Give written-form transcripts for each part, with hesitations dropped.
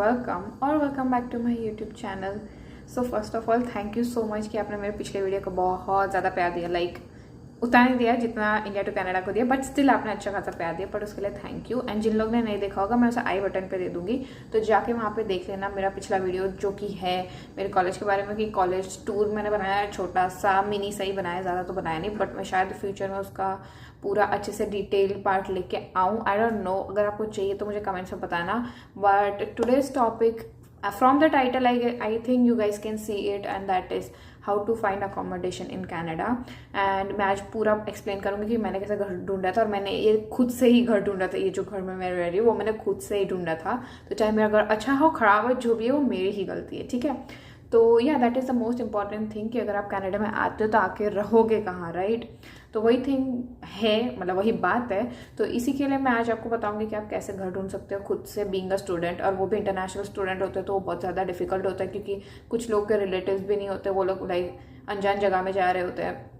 Welcome back to my YouTube channel. So first of all thank you so much कि आपने मेरे पिछले video को बहुत ज़्यादा प्यार दिया। उतना नहीं दिया जितना इंडिया टू कनाडा को दिया, बट स्टिल आपने अच्छा खासा प्यार दिया, पर उसके लिए थैंक यू। एंड जिन लोग ने नहीं देखा होगा मैं उसे आई बटन पे दे दूंगी, तो जाके वहाँ पे देख लेना मेरा पिछला वीडियो जो कि है मेरे कॉलेज के बारे में, कि कॉलेज टूर मैंने बनाया है, छोटा सा मिनी सा ही बनाया, ज़्यादा तो बनाया नहीं, बट मैं शायद फ्यूचर में उसका पूरा अच्छे से डिटेल पार्ट लेके आऊँ। आई डोंट नो, अगर आपको चाहिए तो मुझे कमेंट्स में बताना। But today's topic from the title I think you guys can see it, and that is how to find accommodation in Canada। and मैं आज पूरा एक्सप्लेन करूंगी कि मैंने कैसे घर ढूंढा था, और मैंने ये खुद से ही घर ढूंढा था। ये जो घर में मैं रह रही हूँ वो मैंने खुद से ही ढूंढा था, तो चाहे मेरा घर अच्छा हो खराब हो जो भी है वो मेरी ही गलती है, ठीक है। तो या that is the most important thing कि अगर आप कनाडा में आते हो तो आके रहोगे कहाँ, राइट। तो वही थिंग है, मतलब वही बात है। तो इसी के लिए मैं आज आपको बताऊंगी कि आप कैसे घर ढूंढ सकते हो खुद से, बीइंग अ स्टूडेंट, और वो भी इंटरनेशनल स्टूडेंट होते हैं तो वो बहुत ज़्यादा डिफिकल्ट होता है, क्योंकि कुछ लोग के रिलेटिव्स भी नहीं होते, वो लोग अनजान जगह में जा रहे होते हैं,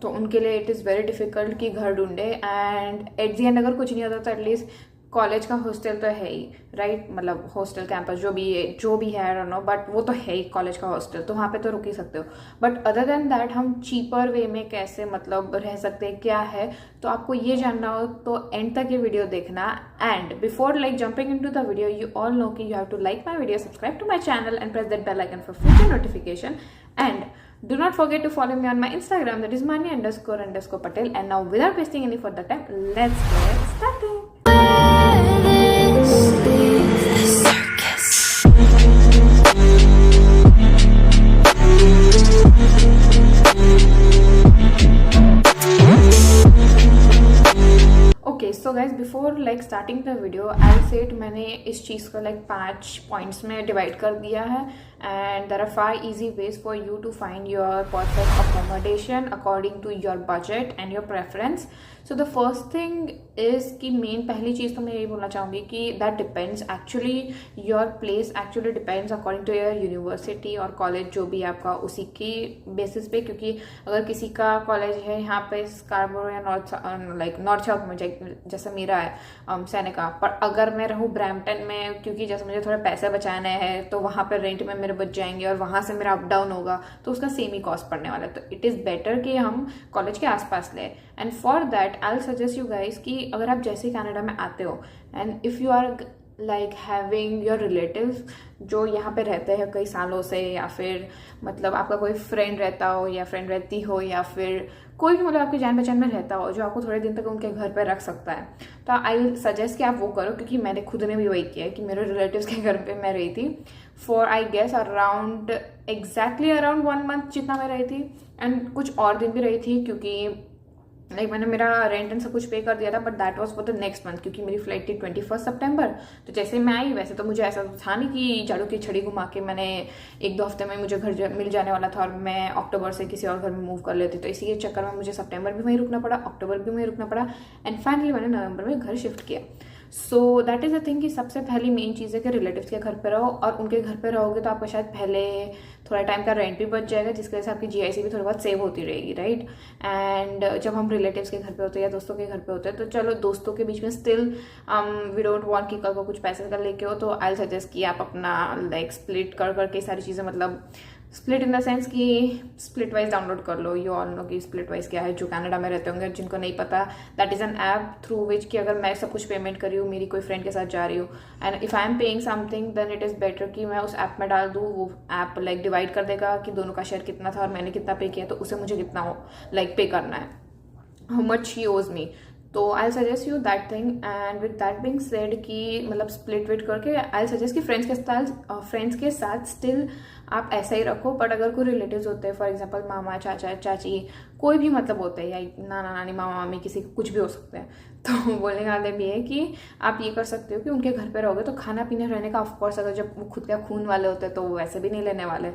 तो उनके लिए इट इज़ वेरी डिफिकल्ट कि घर ढूंढे। एंड एट दी एंड अगर कुछ नहीं होता तो एटलीस्ट कॉलेज का हॉस्टल तो है ही, राइट। मतलब हॉस्टल कैंपस जो भी है आई डोंट नो, बट वो तो है ही कॉलेज का हॉस्टल, तो वहाँ पे तो रुक ही सकते हो। बट अदर देन दैट हम चीपर वे में कैसे मतलब रह सकते हैं, क्या है, तो आपको ये जानना हो तो एंड तक ये वीडियो देखना। And before jumping into the video, you all know कि you have to like my video, subscribe to my channel and press that bell icon for future notification. And do not forget to follow me on my Instagram, that is Mani__Patel। And now without wasting any further time, let's get started। Okay so guys, before starting the video I said मैंने इस चीज़ को 5 points में divide कर दिया है। And there are 5 easy ways for you to find your perfect accommodation according to your budget and your preference। so the first thing is कि main पहली चीज़ तो मैं यही बोलना चाहूँगी कि that depends actually, your place actually depends according to your university और college जो भी आपका, उसी की बेसिस पे। क्योंकि अगर किसी का कॉलेज है यहाँ पे स्कारबोरो या नॉर्थ साउथ में, जैसे मेरा है सैनिका, पर अगर मैं रहूँ ब्रैम्पटन में, क्योंकि जैसे मुझे थोड़े पैसे बचाने हैं तो वहाँ पर रेंट में मेरे बच जाएंगे और वहाँ से मेरा अप डाउन होगा, तो उसका सेम ही कॉस्ट पड़ने वाला है। तो इट इज़ बेटर कि हम कॉलेज के आसपास लें। And for that I will suggest you guys कि अगर आप जैसे कनाडा में आते हो and if you are having your relatives जो यहाँ पे रहते हैं कई सालों से, या फिर मतलब आपका कोई फ्रेंड रहता हो या फ्रेंड रहती हो, या फिर कोई भी मतलब आपकी जान पहचान में रहता हो जो आपको थोड़े दिन तक उनके घर पे रख सकता है, तो आई विल सजेस्ट कि आप वो करो। क्योंकि मैंने खुद ने भी वही किया है कि मेरे रिलेटिव्स के घर पे मैं रही थी for I guess around 1 month जितना मैं रही थी। एंड कुछ और दिन भी रही थी, क्योंकि मैंने मेरा रेंट एंड सब कुछ पे कर दिया था, but that was for the next month, क्योंकि मेरी फ्लाइट थी 21 सितंबर। तो जैसे मैं आई, वैसे तो मुझे ऐसा तो था नहीं कि झाड़ू की छड़ी घुमा के मैंने 1-2 हफ्ते में मुझे घर मिल जाने वाला था और मैं अक्टूबर से किसी और घर में मूव कर लेती। तो इसी के चक्कर में मुझे सितंबर भी वहीं रुकना पड़ा, अक्टूबर भी वहीं रुकना पड़ा, एंड फाइनली मैंने नवंबर में घर शिफ्ट किया। So that is a thing कि सबसे पहली मेन चीज़ है कि रिलेटिव्स के घर पे रहो, और उनके घर पे रहोगे तो आपको शायद पहले थोड़ा टाइम का रेंट भी बच जाएगा, जिसकी वजह से आपकी GIC भी थोड़ी बहुत सेव होती रहेगी, राइट। एंड जब हम रिलेटिव्स के घर पे होते हैं या दोस्तों के घर पे होते हैं, तो चलो दोस्तों के बीच में स्टिल वी डोंट वांट कि कल को कुछ पैसे का लेके हो, तो आई सजेस्ट कि आप अपना स्प्लिट कर करके सारी चीज़ें, मतलब स्प्लिट इन द सेंस कि स्प्लिट वाइज डाउनलोड कर लो। यू ऑल नो कि स्प्लिट वाइज क्या है, जो कनाडा में रहते होंगे, जिनको नहीं पता, that is an app through which कि अगर मैं सब कुछ पेमेंट कर रही हूँ, मेरी कोई फ्रेंड के साथ जा रही हूँ, and if I am paying something then it is better कि मैं उस ऐप में डाल दूँ। वो ऐप डिवाइड कर देगा कि दोनों का शेयर कितना था और मैंने कितना पे किया, तो उसे मुझे कितना पे करना है, हाउ मच ही ओज मी। तो आई suggest you that thing. And with that being said कि मतलब स्प्लिट विट करके, आई सजेस्ट कि फ्रेंड्स के साथ स्टिल आप ऐसा ही रखो। बट अगर कोई रिलेटिव्स होते हैं, फॉर एग्जांपल मामा, चाचा, चाची, कोई भी मतलब होते हैं, या नाना नानी, मामा मामी, किसी कुछ भी हो सकते हैं, तो बोलने का मतलब ये है कि आप ये कर सकते हो कि उनके घर पे रहोगे तो खाना पीना रहने का ऑफकोर्स, अगर जब वो खुद का खून वाले होते हैं तो वो वैसे भी नहीं लेने वाले,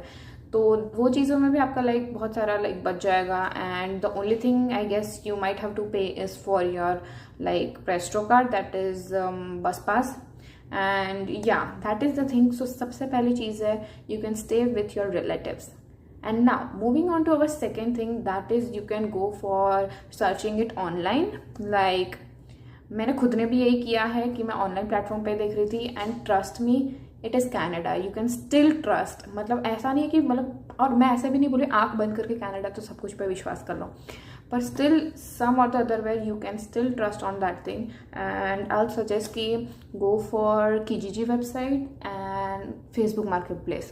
तो वो चीज़ों में भी आपका बहुत सारा बच जाएगा। And the only thing I guess you might have to pay is for your Presto card, that is bus pass. And yeah that is the thing. So सबसे पहली चीज़ है you can stay with your relatives. And now moving on to our second thing, that is you can go for searching it online. मैंने खुद ने भी यही किया है कि मैं ऑनलाइन प्लेटफॉर्म पे देख रही थी, and trust me it is Canada, you can still trust. मतलब ऐसा नहीं है कि मतलब, और मैं ऐसे भी नहीं बोली आंख बंद करके कनाडा तो सब कुछ पे विश्वास कर लो, but still some or the other way you can still trust on that thing. And I'll suggest कि go for Kijiji website and Facebook marketplace.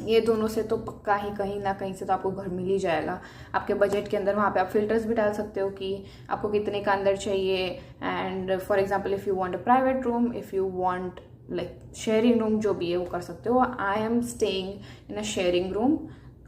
ये दोनों से तो पक्का ही कहीं ना कहीं से तो आपको घर मिल ही जाएगा आपके बजट के अंदर। वहाँ पे आप फिल्टर्स भी डाल सकते हो कि आपको कितने का अंदर चाहिए। And for example if you want a private room, if you want like sharing room, जो भी है वो कर सकते हो। I am staying in a sharing room,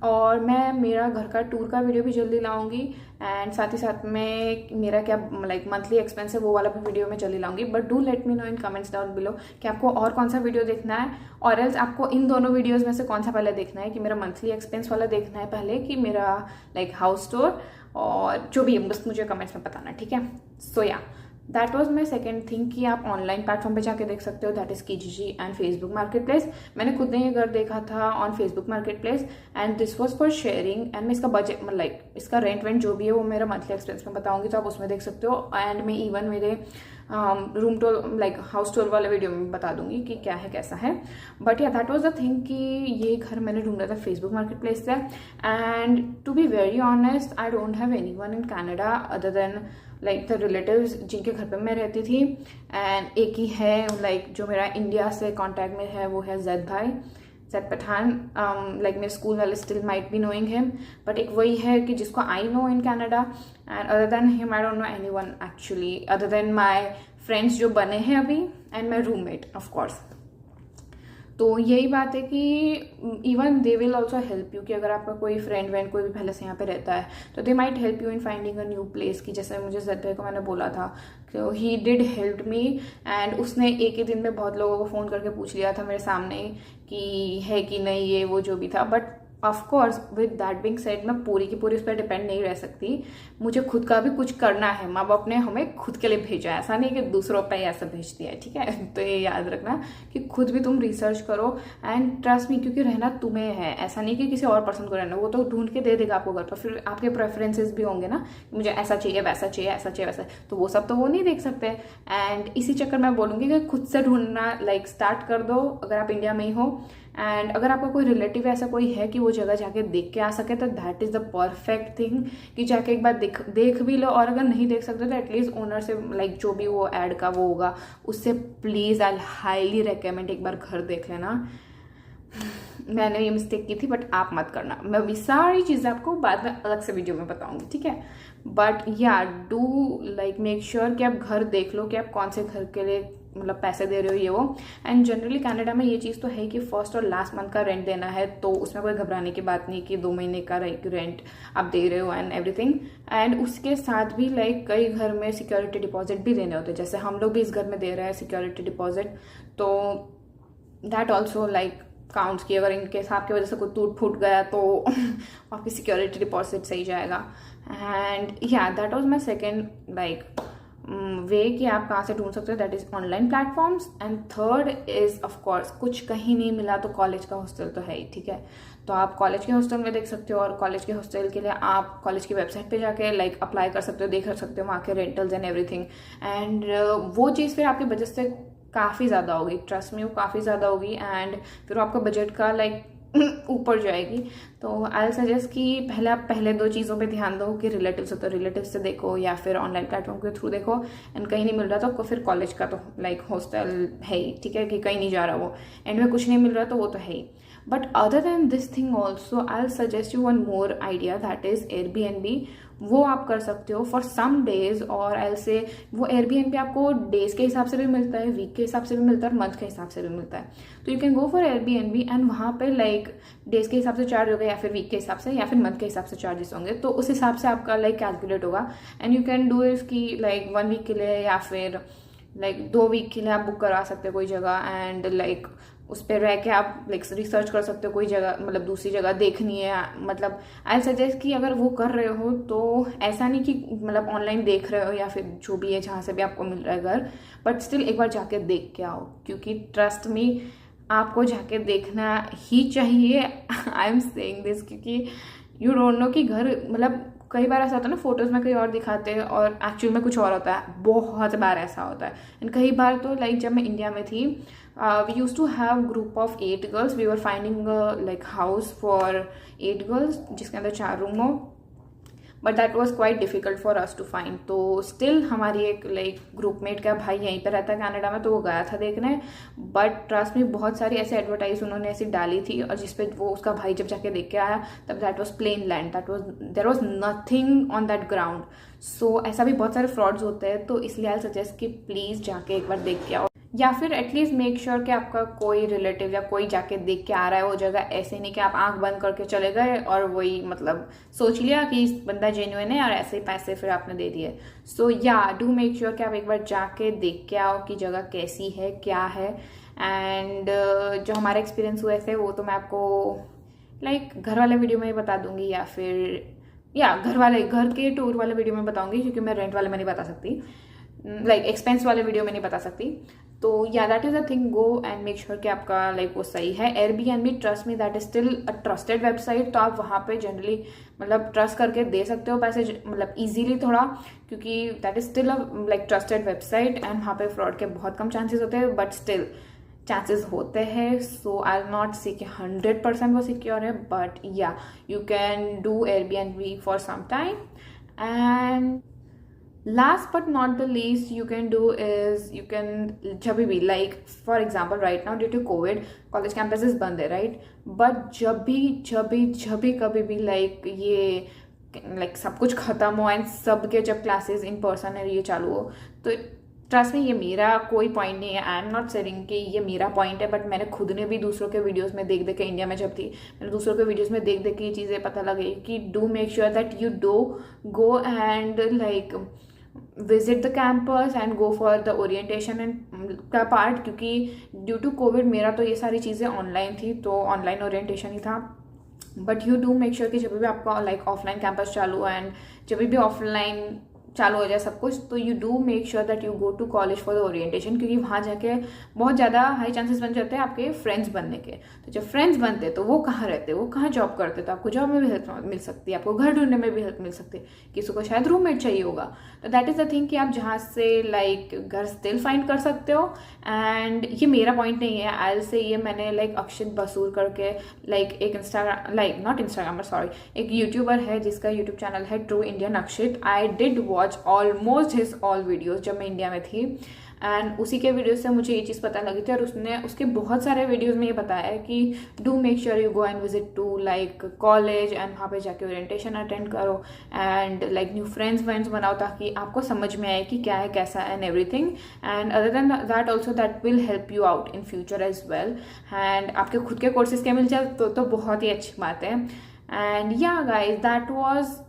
और मैं मेरा घर का टूर का वीडियो भी जल्दी लाऊंगी। एंड साथ ही साथ में मेरा क्या लाइक मंथली एक्सपेंस है वो वाला भी वीडियो मैं जल्दी लाऊंगी। But do let me know in comments down below कि आपको और कौन सा वीडियो देखना है, और एल्स आपको इन दोनों वीडियोस में से कौन सा पहले देखना है, कि मेरा मंथली एक्सपेंस वाला देखना है पहले कि मेरा लाइक हाउस टूर, और जो भी है बस मुझे कमेंट्स में बताना, ठीक है। सो या that was my second thing कि आप ऑनलाइन प्लेटफॉर्म पे जाके देख सकते हो, that is Kijiji and Facebook market place. मैंने खुद ने ये घर देखा था on Facebook market place, and this was for sharing. And मैं इसका बजट लाइक इसका रेंट वेंट जो भी है वो मेरा मंथली एक्सपेंस में बताऊंगी, तो आप उसमें देख सकते हो। एंड मैं इवन मेरे room tour like house tour वाले वीडियो में बता दूंगी कि क्या है कैसा है। बट या दैट वाज द थिंग कि ये घर मैंने ढूंढा था फेसबुक मार्केट प्लेस से। And to be very honest I don't have anyone in Canada other than like the relatives जिनके घर पे मैं रहती थी। एंड एक ही है लाइक जो मेरा इंडिया से कॉन्टैक्ट में है, वो है जैद भाई, जैद पठान। लाइक मेरे स्कूल वाले still might be knowing him, but एक वही है कि जिसको I know in Canada. And other than him I don't know any one actually, other than my friends जो बने हैं अभी, and my roommate of course. तो यही बात है कि even they will also help you, कि अगर आपका कोई फ्रेंड वेंड कोई भी पहले से यहाँ पे रहता है तो they might help you in finding a new place. कि जैसे मुझे जैद भाई को मैंने बोला था कि he did help me, and उसने एक ही दिन में बहुत लोगों को फ़ोन करके पूछ लिया था मेरे सामने कि है कि नहीं ये वो जो भी था। But of course with that Bing said मैं पूरी की पूरी उस पर डिपेंड नहीं रह सकती, मुझे खुद का भी कुछ करना है। माँ बाप ने हमें खुद के लिए भेजा है, ऐसा नहीं कि दूसरों पे ऐसा भेज दिया है, ठीक है। तो ये याद रखना कि खुद भी तुम रिसर्च करो एंड ट्रस्ट मी, क्योंकि रहना तुम्हें है, ऐसा नहीं कि किसी और पर्सन को रहना। वो तो ढूंढ के दे देगा आपको घर पर, फिर आपके प्रेफरेंसेस भी होंगे ना, मुझे ऐसा चाहिए वैसा चाहिए ऐसा चाहिए वैसा, तो वो सब तो वो नहीं देख सकते। एंड इसी चक्कर मैं बोलूँगी कि खुद से ढूंढना लाइक स्टार्ट कर दो अगर आप इंडिया में ही हो। एंड अगर आपका कोई रिलेटिव ऐसा कोई है कि वो जगह जाके देख के आ सके तो that is the perfect thing, कि जाके एक बार देख भी लो। और अगर नहीं देख सकते तो एटलीस्ट ओनर से लाइक जो भी वो ऐड का वो होगा उससे प्लीज़ आई हाईली रिकमेंड एक बार घर देख लेना। मैंने ये मिस्टेक की थी बट आप मत करना। मैं भी सारी चीज़ें आपको बाद में अलग से वीडियो में बताऊंगी, ठीक है। बट या डू लाइक मेक श्योर कि आप घर देख लो कि आप कौन से घर के लिए मतलब पैसे दे रहे हो ये वो। एंड जनरली कनाडा में ये चीज़ तो है कि फर्स्ट और लास्ट मंथ का रेंट देना है, तो उसमें कोई घबराने की बात नहीं कि 2 महीने का रेंट आप दे रहे हो एंड एवरीथिंग। एंड उसके साथ भी लाइक कई घर में सिक्योरिटी डिपॉजिट भी देने होते हैं, जैसे हम लोग भी इस घर में दे रहे हैं सिक्योरिटी डिपॉजिट, तो दैट ऑल्सो लाइक काउंट्स की अगर इनके हिसाब की वजह से कोई टूट फूट गया तो आपकी सिक्योरिटी डिपॉजिट सही जाएगा। And yeah that was my second like way कि आप कहाँ से ढूंढ सकते हो, that is online platforms. And third is of course कुछ कहीं नहीं मिला तो कॉलेज का हॉस्टल तो है ही, ठीक है। तो आप कॉलेज के हॉस्टल में देख सकते हो, और कॉलेज के हॉस्टल के लिए आप कॉलेज की वेबसाइट पे जाके लाइक अप्लाई कर सकते हो, देख सकते हो वहाँ के रेंटल्स एंड एवरीथिंग। एंड वो चीज़ फिर आपके बजट से काफ़ी ज़्यादा होगी, ट्रस्ट में वो काफ़ी ज़्यादा होगी। एंड फिर आपका बजट का लाइक ऊपर जाएगी। तो आई सजेस्ट कि पहले आप पहले 2 चीज़ों पे ध्यान दो कि रिलेटिव्स हो तो रिलेटिव से देखो या फिर ऑनलाइन प्लेटफॉर्म के थ्रू देखो। एंड कहीं नहीं मिल रहा तो फिर कॉलेज का तो लाइक हॉस्टल है ही, ठीक है, कि कहीं नहीं जा रहा वो एंड में कुछ नहीं मिल रहा तो वो तो है ही। But other than this thing also I suggest you one more idea, that is Airbnb. वो आप कर सकते हो फॉर सम डेज, और आई से वो एयरबीएनबी आपको डेज के हिसाब से भी मिलता है, वीक के हिसाब से भी मिलता है और मंथ के हिसाब से भी मिलता है। तो you can go for Airbnb and वहाँ पे लाइक डेज के हिसाब से चार्ज होगा या फिर वीक के हिसाब से या फिर मंथ के हिसाब से चार्जेस होंगे, तो उस हिसाब से आपका लाइक कैलकुलेट होगा। And you can do if कि लाइक 1 वीक के लिए या फिर लाइक 2 वीक के लिए आप बुक करा सकते हो कोई जगह। एंड लाइक उस पर रह के आप लाइक रिसर्च कर सकते हो कोई जगह, मतलब दूसरी जगह देखनी है। मतलब आई सजेस्ट कि अगर वो कर रहे हो तो ऐसा नहीं कि मतलब ऑनलाइन देख रहे हो या फिर जो भी है जहाँ से भी आपको मिल रहा है घर, बट स्टिल एक बार जाके देख के आओ, क्योंकि ट्रस्ट मी आपको जाके देखना ही चाहिए। आई एम सेइंग दिस क्योंकि यू डोंट नो कि घर मतलब कई बार ऐसा होता है ना, फोटोज़ में कहीं और दिखाते हैं और एक्चुअल में कुछ और होता है, बहुत बार ऐसा होता है। एंड कई बार तो लाइक जब मैं इंडिया में थी We used to have group of 8 girls. We were finding like house for 8 girls जिसके अंदर 4 रूम हो, but that was quite difficult for us to find. तो स्टिल हमारी एक लाइक ग्रुपमेट का भाई यहीं पर रहता है कनाडा में, तो वो गया था देखने. बट ट्रस्ट में बहुत सारी ऐसे एडवर्टाइज उन्होंने ऐसी डाली थी, और जिसपे वो उसका भाई जब जाके देख के आया तब that was plane land, there was nothing on that ground. So ऐसा भी बहुत सारे फ्रॉड्स होते हैं, तो इसलिए आई सजेस्ट कि प्लीज़ जाके एक बार देख के आओ, या फिर एटलीस्ट मेक श्योर कि आपका कोई रिलेटिव या कोई जाके देख के आ रहा है वो जगह. ऐसे नहीं कि आप आंख बंद करके चले गए और वही मतलब सोच लिया कि बंदा जेन्युइन है और ऐसे ही पैसे फिर आपने दे दिए. सो या डू मेक श्योर कि आप एक बार जाके देख के आओ कि जगह कैसी है, क्या है. एंड जो हमारे एक्सपीरियंस हुए थे वो तो मैं आपको लाइक घर वाले वीडियो में ही बता दूंगी, या फिर या घर के टूर वाले वीडियो में बताऊंगी, क्योंकि मैं रेंट वाले में नहीं बता सकती, लाइक एक्सपेंस वाले वीडियो में नहीं बता सकती. तो या that is a thing, go and make sure कि आपका लाइक वो सही है. Airbnb, trust me, that is still a trusted website. तो आप वहाँ पे जनरली मतलब ट्रस्ट करके दे सकते हो पैसे, मतलब इजीली थोड़ा, क्योंकि that is still a like trusted website. And वहाँ पे फ्रॉड के बहुत कम चांसेस होते हैं, बट स्टिल चांसेस होते हैं. सो आई विल नॉट से कि 100% वो सिक्योर है, बट या you can do Airbnb for some time. And last but not the least you can do is you can जब भी like for example right now due to COVID college campuses बंद है, right? but जब भी कभी भी like ये like सब कुछ खत्म हो एंड सबके जब क्लासेस इन पर्सन है ये चालू हो, तो ट्रस्ट में ये मेरा कोई पॉइंट नहीं है. आई एम नॉट सेइंग कि ये मेरा पॉइंट है, बट मैंने खुद ने भी दूसरों के वीडियोस में देख के, इंडिया में जब थी मैंने दूसरों के वीडियोस में देख के ये चीज़ें पता लगी कि do make sure that you do go and like visit the campus and go for the orientation and का पार्ट. क्योंकि ड्यू टू कोविड मेरा तो ये सारी चीज़ें ऑनलाइन थी, तो ऑनलाइन ओरिएंटेशन ही था. But you do make sure कि जब भी आपका लाइक ऑफलाइन कैंपस चालू हो एंड जब भी ऑफलाइन चालू हो जाए सब कुछ, तो you do make sure that you go to college for the orientation, क्योंकि वहाँ जाके बहुत ज़्यादा हाई चांसेस बन जाते हैं आपके फ्रेंड्स बनने के. तो जब फ्रेंड्स बनते तो वो कहाँ रहते, वो कहाँ जॉब करते, तो आपको जॉब में भी हेल्प मिल सकती है, आपको घर ढूंढने में भी हेल्प मिल सकती है, किसी को शायद रूममेट चाहिए होगा. तो दैट इज़ द थिंग कि आप जहाँ से लाइक घर स्टिल फाइंड कर सकते हो. एंड ये मेरा पॉइंट नहीं है, आई से ये मैंने लाइक अक्षित बसूर करके लाइक एक Instagram like not Instagrammer sorry एक यूट्यूबर है जिसका यूट्यूब चैनल है true Indian Akshit. I did watch almost his all videos जब मैं इंडिया में थी, एंड उसी के वीडियो से मुझे ये चीज़ पता लगी थी. और उसने उसके बहुत सारे वीडियोस में ये बताया है कि do make sure you go and visit to like college and वहाँ पे जाके ओरिएंटेशन अटेंड करो एंड लाइक न्यू फ्रेंड्स बनाओ, ताकि आपको समझ में आए कि क्या है कैसा and everything. And other than that also that will help you out in future as well. And आपके खुद के कोर्सेज के मिल जाए तो बहुत ही अच्छी बात है. And yeah guys that was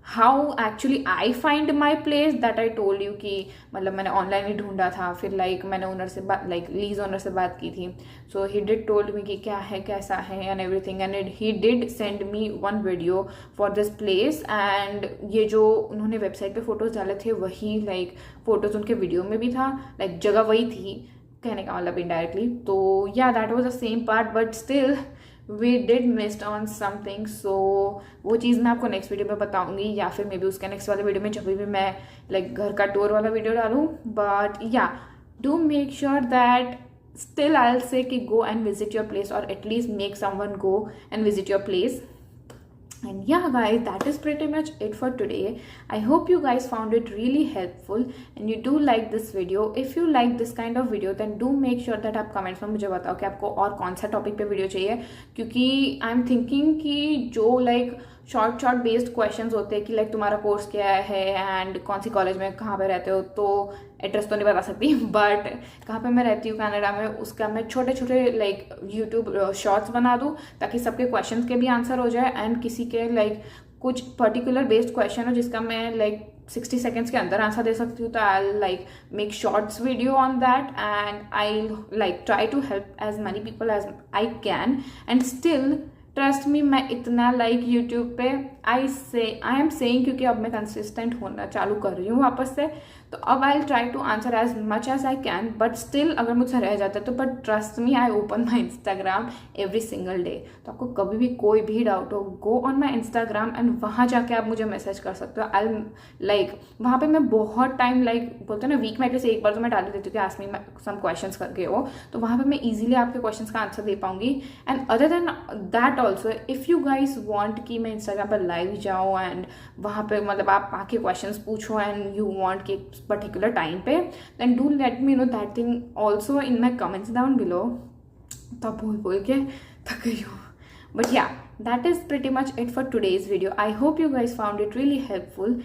how actually I find my place, that I told you कि मतलब मैंने ऑनलाइन ही ढूंढा था. फिर लाइक मैंने ओनर से बात लाइक लीज ओनर से बात की थी. सो ही डिड टोल्ड मी कि क्या है कैसा है and everything. And he did send me one video for this place. And ये जो उन्होंने वेबसाइट पे फोटोज डाले थे वही लाइक फोटोज उनके वीडियो में भी था, लाइक जगह वही थी कहने का मतलब इनडायरेक्टली. तो या that was the same part, but still we did missed on something. so वो चीज़ मैं आपको नेक्स्ट वीडियो में बताऊंगी, या फिर मे बी उसके नेक्स्ट वाले वीडियो में जब भी मैं लाइक घर का टूर वाला वीडियो डालूँ. बट या do make sure that still I'll say कि go and visit your place, or at least make someone go and visit your place. And yeah guys, that is pretty much it for today. I hope you guys found it really helpful and you do like this video. If you like this kind of video then do make sure that आप comments में मुझे बताओ कि आपको और कौन सा topic पे वीडियो चाहिए, क्योंकि आई एम थिंकिंग कि जो लाइक शॉर्ट बेस्ड क्वेश्चंस होते हैं कि लाइक तुम्हारा कोर्स क्या है एंड कौन सी कॉलेज में कहाँ पे रहते हो, तो एड्रेस तो नहीं बता सकती बट कहाँ पे मैं रहती हूँ कनाडा में, उसका मैं छोटे लाइक यूट्यूब शॉर्ट्स बना दूँ ताकि सबके क्वेश्चंस के भी आंसर हो जाए. एंड किसी के लाइक कुछ पर्टिकुलर बेस्ड क्वेश्चन हो जिसका मैं लाइक 60 सेकेंड्स के अंदर आंसर दे सकती हूँ, तो I like make shorts video on that and I like try to help as many people as I can. And still trust me, मैं इतना लाइक यूट्यूब पे आई एम सेइंग क्योंकि अब मैं कंसिस्टेंट होना चालू कर रही हूँ वापस से. तो अब I try to answer as much as I can, but still अगर मुझसे रह जाता है तो but trust me I open my Instagram every single day. तो आपको कभी भी कोई भी डाउट हो, go on my Instagram and वहाँ जाके आप मुझे मैसेज कर सकते हो। आई लाइक वहाँ पे मैं बहुत टाइम बोलते हैं ना वीक में एटलीस्ट एक बार तो मैं डाल देती हूँ कि आस्क मी सम क्वेश्चंस करके हो, तो वहाँ पे मैं इजीली आपके क्वेश्चंस का आंसर दे पाऊंगी। And other than that also if you guys want कि मैं इंस्टाग्राम पर लाइव जाऊँ एंड वहाँ पे मतलब आप आके क्वेश्चंस पूछो एंड यू वांट कि पर्टिकुलर टाइम पे, then do let me know that thing also in my comments down below. तब बोल के थक गई हूँ। But yeah, that is pretty much it for today's video. I hope you guys found it really helpful,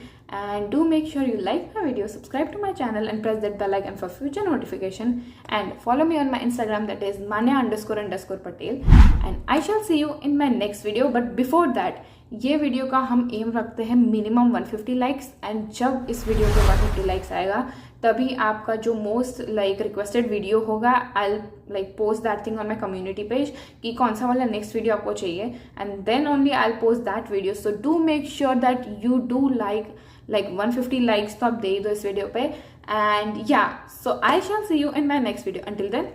and do make sure you like my video, subscribe to my channel and press that bell icon for future notification, and follow me on my Instagram, that is manya__patel, and I shall see you in my next video. But before that, ये video का हम M रखते हैं minimum 150 likes, and जब इस video पे 150 likes आएगा तभी आपका जो मोस्ट रिक्वेस्टेड वीडियो होगा I post that thing on my community page कि कौन सा वाला नेक्स्ट वीडियो आपको चाहिए, and then only I post that video. So do make sure that you do like 150 likes तो आप दे दो इस वीडियो पे। And yeah so I shall see you in my next video. Until then